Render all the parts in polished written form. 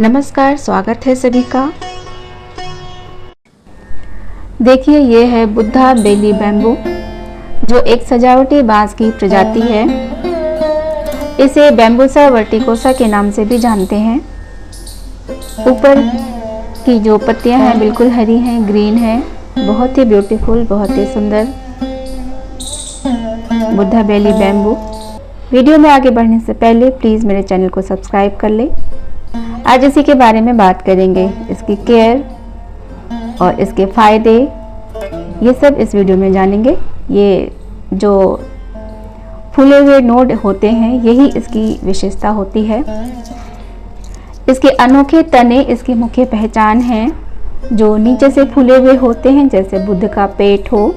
नमस्कार, स्वागत है सभी का। देखिए, ये है बुद्धा बेली बैम्बू, जो एक सजावटी बांस की प्रजाति है। इसे बैम्बूसा वर्टिकोसा के नाम से भी जानते हैं। ऊपर की जो पत्तियां हैं बिल्कुल हरी हैं, ग्रीन है, बहुत ही ब्यूटीफुल, बहुत ही सुंदर बुद्धा बेली बैम्बू। वीडियो में आगे बढ़ने से पहले प्लीज़ मेरे चैनल को सब्सक्राइब कर ले। आज इसी के बारे में बात करेंगे, इसकी केयर और इसके फ़ायदे, ये सब इस वीडियो में जानेंगे। ये जो फूले हुए नोड होते हैं, यही इसकी विशेषता होती है। इसके अनोखे तने इसकी मुख्य पहचान है, जो नीचे से फूले हुए होते हैं, जैसे बुद्ध का पेट हो।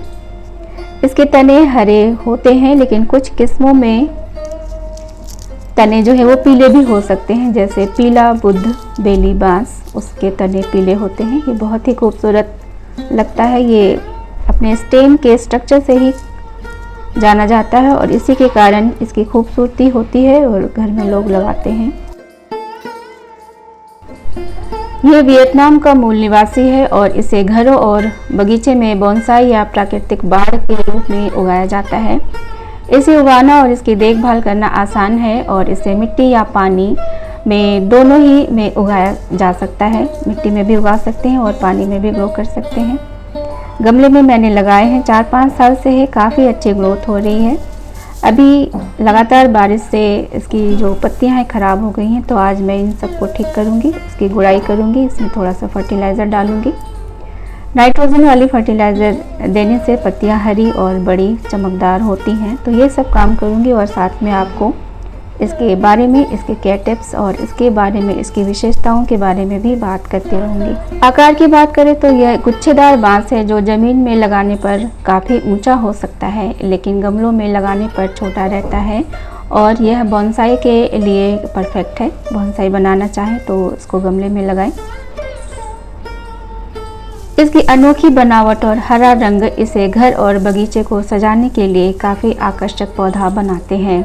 इसके तने हरे होते हैं, लेकिन कुछ किस्मों में तने जो है वो पीले भी हो सकते हैं, जैसे पीला बुद्ध बेली बांस, उसके तने पीले होते हैं। ये बहुत ही खूबसूरत लगता है। ये अपने स्टेम के स्ट्रक्चर से ही जाना जाता है और इसी के कारण इसकी खूबसूरती होती है और घर में लोग लगाते हैं। ये वियतनाम का मूल निवासी है और इसे घरों और बगीचे में बोनसाई या प्राकृतिक बाड़ के रूप में उगाया जाता है। इसे उगाना और इसकी देखभाल करना आसान है और इसे मिट्टी या पानी में दोनों ही में उगाया जा सकता है। मिट्टी में भी उगा सकते हैं और पानी में भी ग्रो कर सकते हैं। गमले में मैंने लगाए हैं, 4-5 साल से है, काफ़ी अच्छी ग्रोथ हो रही है। अभी लगातार बारिश से इसकी जो पत्तियां हैं ख़राब हो गई हैं, तो आज मैं इन सबको ठीक करूंगी, इसकी गुड़ाई करूंगी, इसमें थोड़ा सा फर्टिलाइज़र डालूंगी। नाइट्रोजन वाली फर्टिलाइज़र देने से पत्तियां हरी और बड़ी चमकदार होती हैं। तो ये सब काम करूंगी और साथ में आपको इसके बारे में, इसके केयर टिप्स और इसके बारे में, इसकी विशेषताओं के बारे में भी बात करती रहूँगी। आकार की बात करें तो यह गुच्छेदार बांस है, जो ज़मीन में लगाने पर काफ़ी ऊंचा हो सकता है, लेकिन गमलों में लगाने पर छोटा रहता है और यह बोनसाई के लिए परफेक्ट है। बोनसाई बनाना चाहें तो इसको गमले में लगाएं। इसकी अनोखी बनावट और हरा रंग इसे घर और बगीचे को सजाने के लिए काफ़ी आकर्षक पौधा बनाते हैं।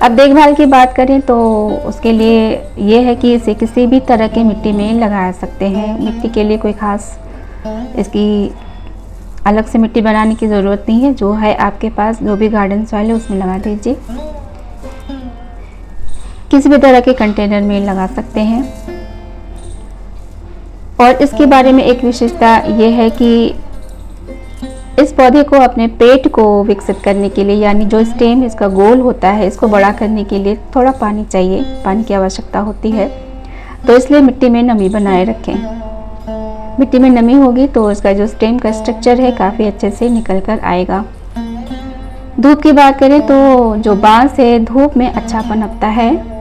अब देखभाल की बात करें तो उसके लिए ये है कि इसे किसी भी तरह की मिट्टी में लगा सकते हैं। मिट्टी के लिए कोई ख़ास इसकी अलग से मिट्टी बनाने की ज़रूरत नहीं है। जो है आपके पास, जो भी गार्डन सॉइल है उसमें लगा दीजिए। किसी भी तरह के कंटेनर में लगा सकते हैं। और इसके बारे में एक विशेषता ये है कि इस पौधे को अपने पेट को विकसित करने के लिए, यानी जो स्टेम इसका गोल होता है, इसको बड़ा करने के लिए थोड़ा पानी चाहिए, पानी की आवश्यकता होती है। तो इसलिए मिट्टी में नमी बनाए रखें। मिट्टी में नमी होगी तो इसका जो स्टेम का स्ट्रक्चर है काफ़ी अच्छे से निकल कर आएगा। धूप की बात करें तो जो बांस है धूप में अच्छा पनपता है,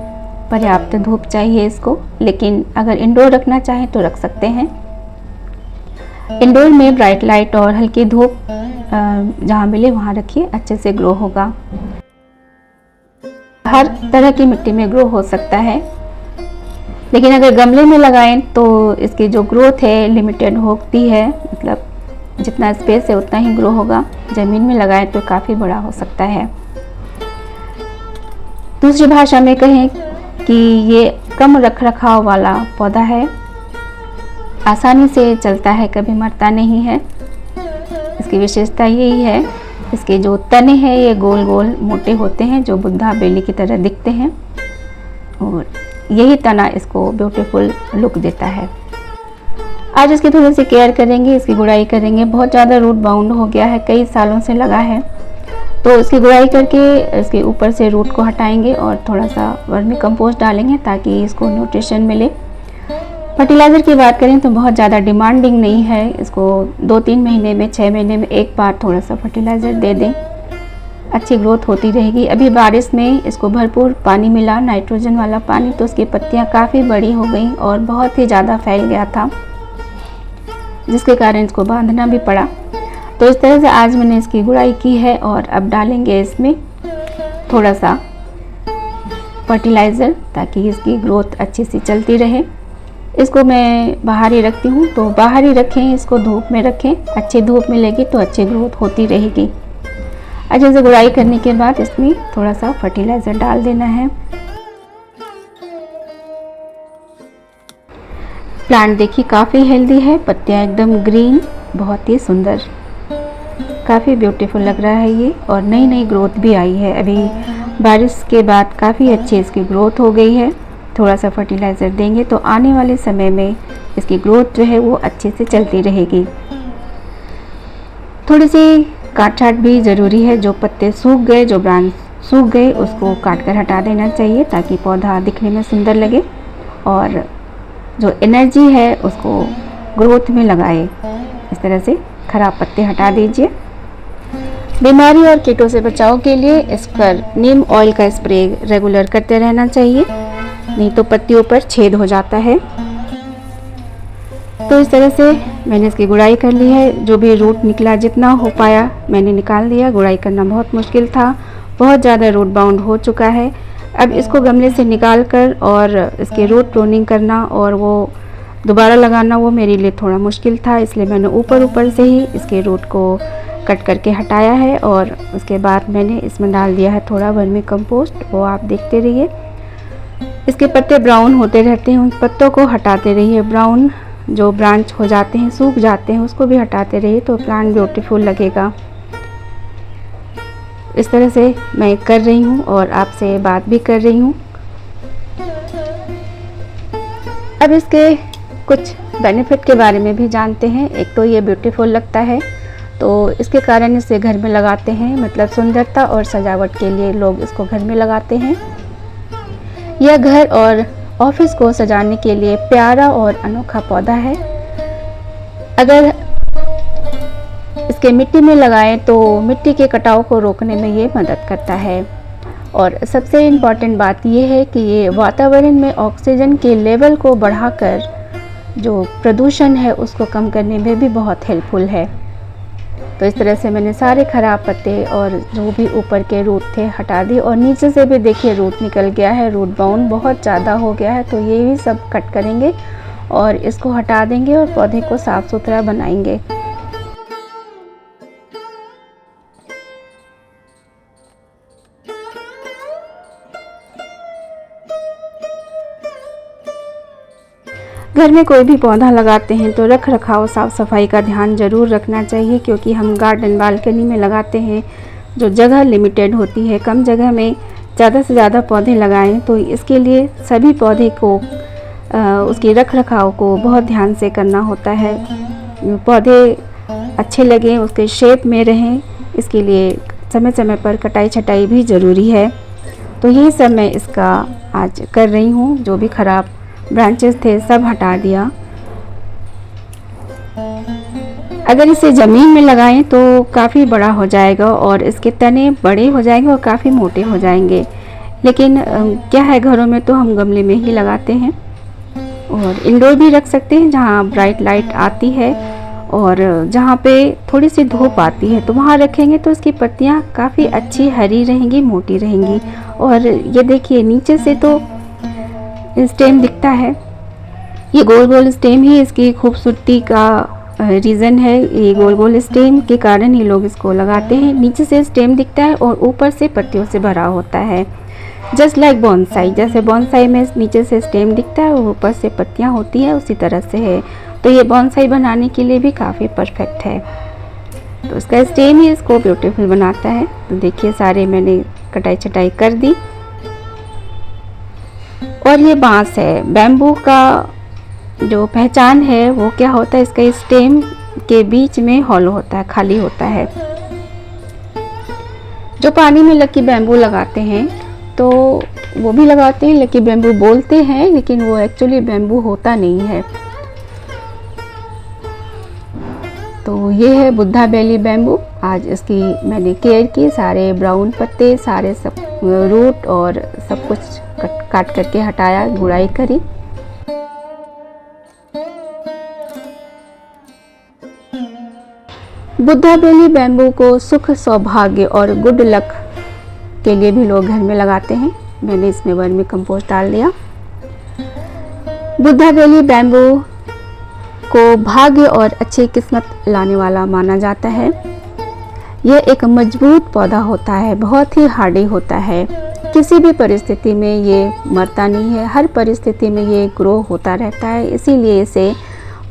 पर्याप्त धूप चाहिए इसको, लेकिन अगर इंडोर रखना चाहें तो रख सकते हैं। इंडोर में ब्राइट लाइट और हल्की धूप जहाँ मिले वहाँ रखिए, अच्छे से ग्रो होगा। हर तरह की मिट्टी में ग्रो हो सकता है, लेकिन अगर गमले में लगाएं तो इसकी जो ग्रोथ है लिमिटेड होती है, मतलब जितना स्पेस है उतना ही ग्रो होगा। ज़मीन में लगाएं तो काफ़ी बड़ा हो सकता है। दूसरी भाषा में कहें कि ये कम रखरखाव वाला पौधा है, आसानी से चलता है, कभी मरता नहीं है। इसकी विशेषता यही है, इसके जो तने हैं ये गोल गोल मोटे होते हैं, जो बुद्धा बेली की तरह दिखते हैं, और यही तना इसको ब्यूटीफुल लुक देता है। आज इसकी थोड़ी सी केयर करेंगे, इसकी गुड़ाई करेंगे। बहुत ज़्यादा रूट बाउंड हो गया है, कई सालों से लगा है, तो इसकी गुड़ाई करके इसके ऊपर से रूट को हटाएंगे और थोड़ा सा वर्मी कंपोस्ट डालेंगे ताकि इसको न्यूट्रिशन मिले। फर्टिलाइज़र की बात करें तो बहुत ज़्यादा डिमांडिंग नहीं है। इसको 2-3 महीने में, 6 महीने में एक बार थोड़ा सा फर्टिलाइज़र दे दें, अच्छी ग्रोथ होती रहेगी। अभी बारिश में इसको भरपूर पानी मिला, नाइट्रोजन वाला पानी, तो उसकी पत्तियां काफ़ी बड़ी हो गई और बहुत ही ज़्यादा फैल गया था, जिसके कारण इसको बांधना भी पड़ा। तो इस तरह से आज मैंने इसकी गुड़ाई की है और अब डालेंगे इसमें थोड़ा सा फर्टिलाइज़र ताकि इसकी ग्रोथ अच्छी सी चलती रहे। इसको मैं बाहर ही रखती हूँ, तो बाहर ही रखें, इसको धूप में रखें, अच्छी धूप मिलेगी तो अच्छी ग्रोथ होती रहेगी। अच्छे से गुड़ाई करने के बाद इसमें थोड़ा सा फर्टिलाइज़र डाल देना है। प्लांट देखिए काफ़ी हेल्दी है, पत्तियाँ एकदम ग्रीन, बहुत ही सुंदर, काफ़ी ब्यूटीफुल लग रहा है ये। और नई नई ग्रोथ भी आई है, अभी बारिश के बाद काफ़ी अच्छी इसकी ग्रोथ हो गई है। थोड़ा सा फर्टिलाइज़र देंगे तो आने वाले समय में इसकी ग्रोथ जो है वो अच्छे से चलती रहेगी। थोड़ी सी काट छाट भी ज़रूरी है, जो पत्ते सूख गए, जो ब्रांच सूख गए उसको काट कर हटा देना चाहिए ताकि पौधा दिखने में सुंदर लगे और जो एनर्जी है उसको ग्रोथ में लगाए। इस तरह से खराब पत्ते हटा दीजिए। बीमारी और कीटों से बचाव के लिए इस पर नीम ऑयल का स्प्रे रेगुलर करते रहना चाहिए, नहीं तो पत्तियों पर छेद हो जाता है। तो इस तरह से मैंने इसकी गुड़ाई कर ली है। जो भी रूट निकला, जितना हो पाया मैंने निकाल दिया। गुड़ाई करना बहुत मुश्किल था, बहुत ज़्यादा रूट बाउंड हो चुका है। अब इसको गमले से निकाल कर और इसके रूट प्रूनिंग करना और वो दोबारा लगाना वो मेरे लिए थोड़ा मुश्किल था, इसलिए मैंने ऊपर ऊपर से ही इसके रूट को कट करके हटाया है। और उसके बाद मैंने इसमें डाल दिया है थोड़ा वर्मी कंपोस्ट, वो आप देखते रहिए। इसके पत्ते ब्राउन होते रहते हैं, उन पत्तों को हटाते रहिए। ब्राउन जो ब्रांच हो जाते हैं, सूख जाते हैं, उसको भी हटाते रहिए तो प्लांट ब्यूटीफुल लगेगा। इस तरह से मैं कर रही हूँ और आपसे बात भी कर रही हूँ। अब इसके कुछ बेनिफिट के बारे में भी जानते हैं। एक तो ये ब्यूटीफुल लगता है, तो इसके कारण इसे घर में लगाते हैं, मतलब सुंदरता और सजावट के लिए लोग इसको घर में लगाते हैं। यह घर और ऑफिस को सजाने के लिए प्यारा और अनोखा पौधा है। अगर इसके मिट्टी में लगाएं तो मिट्टी के कटाव को रोकने में ये मदद करता है। और सबसे इम्पॉर्टेंट बात यह है कि ये वातावरण में ऑक्सीजन के लेवल को बढ़ाकर जो प्रदूषण है उसको कम करने में भी बहुत हेल्पफुल है। तो इस तरह से मैंने सारे खराब पत्ते और जो भी ऊपर के रूट थे हटा दिए और नीचे से भी देखिए रूट निकल गया है, रूट बाउंड बहुत ज़्यादा हो गया है। तो ये भी सब कट करेंगे और इसको हटा देंगे और पौधे को साफ़ सुथरा बनाएंगे। घर में कोई भी पौधा लगाते हैं तो रख रखाव साफ़ सफाई का ध्यान ज़रूर रखना चाहिए, क्योंकि हम गार्डन बालकनी में लगाते हैं, जो जगह लिमिटेड होती है, कम जगह में ज़्यादा से ज़्यादा पौधे लगाएं। तो इसके लिए सभी पौधे को उसकी रख रखाव को बहुत ध्यान से करना होता है। पौधे अच्छे लगें, उसके शेप में रहें, इसके लिए समय समय पर कटाई छटाई भी ज़रूरी है। तो यही सब मैं इसका आज कर रही हूँ। जो भी ख़राब ब्रांचेस थे सब हटा दिया। अगर इसे ज़मीन में लगाएं तो काफ़ी बड़ा हो जाएगा और इसके तने बड़े हो जाएंगे और काफ़ी मोटे हो जाएंगे। लेकिन क्या है, घरों में तो हम गमले में ही लगाते हैं और इंडोर भी रख सकते हैं जहाँ ब्राइट लाइट आती है और जहाँ पे थोड़ी सी धूप आती है, तो वहाँ रखेंगे तो इसकी पत्तियाँ काफ़ी अच्छी हरी रहेंगी, मोटी रहेंगी। और ये देखिए नीचे से तो स्टेम दिखता है, ये गोल गोल स्टेम ही इसकी खूबसूरती का रीज़न है। ये गोल गोल स्टेम के कारण ही लोग इसको लगाते हैं। नीचे से स्टेम दिखता है और ऊपर से पत्तियों से भरा होता है, जस्ट लाइक बॉन्साई। जैसे बॉन्साई में नीचे से स्टेम दिखता है और ऊपर से पत्तियां होती हैं, उसी तरह से है। तो ये बॉन्साई बनाने के लिए भी काफ़ी परफेक्ट है। तो इसका स्टेम ही इसको ब्यूटीफुल बनाता है। तो देखिए सारे मैंने कटाई छटाई कर दी। और ये बांस है, बैम्बू का जो पहचान है वो क्या होता है, इसका स्टेम के बीच में हॉलो होता है, खाली होता है। जो पानी में लकी बैम्बू लगाते हैं तो वो भी लगाते हैं, लकी बैम्बू बोलते हैं, लेकिन वो एक्चुअली बैम्बू होता नहीं है। तो ये है बुद्धा बेली बैम्बू। आज इसकी मैंने केयर की, सारे ब्राउन पत्ते, सारे सब रूट और सब कुछ काट करके हटाया, गुड़ाई करी। बुद्धा बेली बैम्बू को सुख, सौभाग्य और गुड लक के लिए भी लोग घर में लगाते हैं। मैंने इसमें वर्मी कंपोस्ट डाल दिया। बुद्धा बेली बैम्बू को भाग्य और अच्छी किस्मत लाने वाला माना जाता है। यह एक मजबूत पौधा होता है, बहुत ही हार्डी होता है। किसी भी परिस्थिति में ये मरता नहीं है, हर परिस्थिति में ये ग्रो होता रहता है। इसीलिए इसे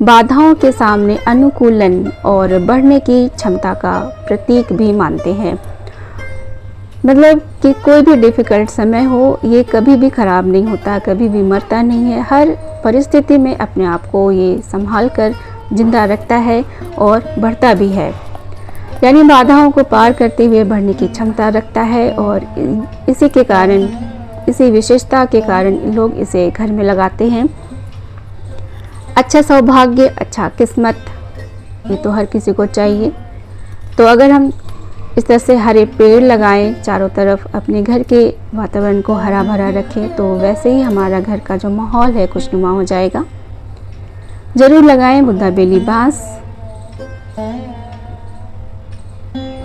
बाधाओं के सामने अनुकूलन और बढ़ने की क्षमता का प्रतीक भी मानते हैं। मतलब कि कोई भी डिफ़िकल्ट समय हो, ये कभी भी ख़राब नहीं होता, कभी भी मरता नहीं है। हर परिस्थिति में अपने आप को ये संभाल कर जिंदा रखता है और बढ़ता भी है। यानी बाधाओं को पार करते हुए बढ़ने की क्षमता रखता है और इसी के कारण, इसी विशेषता के कारण लोग इसे घर में लगाते हैं। अच्छा सौभाग्य, अच्छा किस्मत, ये तो हर किसी को चाहिए। तो अगर हम इस तरह से हरे पेड़ लगाएं, चारों तरफ अपने घर के वातावरण को हरा भरा रखें, तो वैसे ही हमारा घर का जो माहौल है खुशनुमा हो जाएगा। ज़रूर लगाएं बुद्धा बेली बांस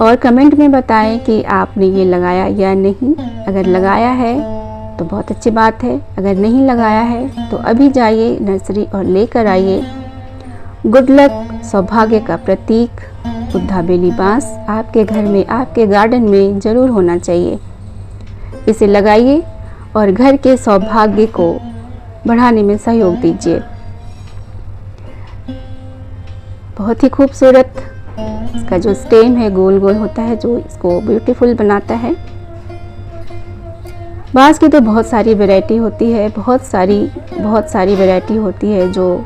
और कमेंट में बताएं कि आपने ये लगाया या नहीं। अगर लगाया है तो बहुत अच्छी बात है, अगर नहीं लगाया है तो अभी जाइए नर्सरी और लेकर आइए। गुड लक, सौभाग्य का प्रतीक बुद्धा बेली बांस आपके घर में, आपके गार्डन में ज़रूर होना चाहिए। इसे लगाइए और घर के सौभाग्य को बढ़ाने में सहयोग दीजिए। बहुत ही खूबसूरत इसका जो स्टेम है गोल गोल होता है, जो इसको ब्यूटीफुल बनाता है। बांस की तो बहुत सारी वैरायटी होती है, बहुत सारी वैरायटी होती है जो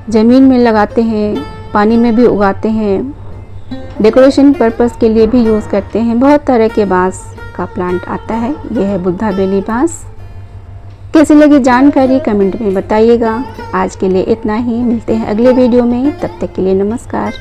ज़मीन में लगाते हैं, पानी में भी उगाते हैं, डेकोरेशन पर्पस के लिए भी यूज़ करते हैं। बहुत तरह के बांस का प्लांट आता है। यह है बुद्धा बेली बांस। कैसी लगी जानकारी कमेंट में बताइएगा। आज के लिए इतना ही, मिलते हैं अगले वीडियो में, तब तक के लिए नमस्कार।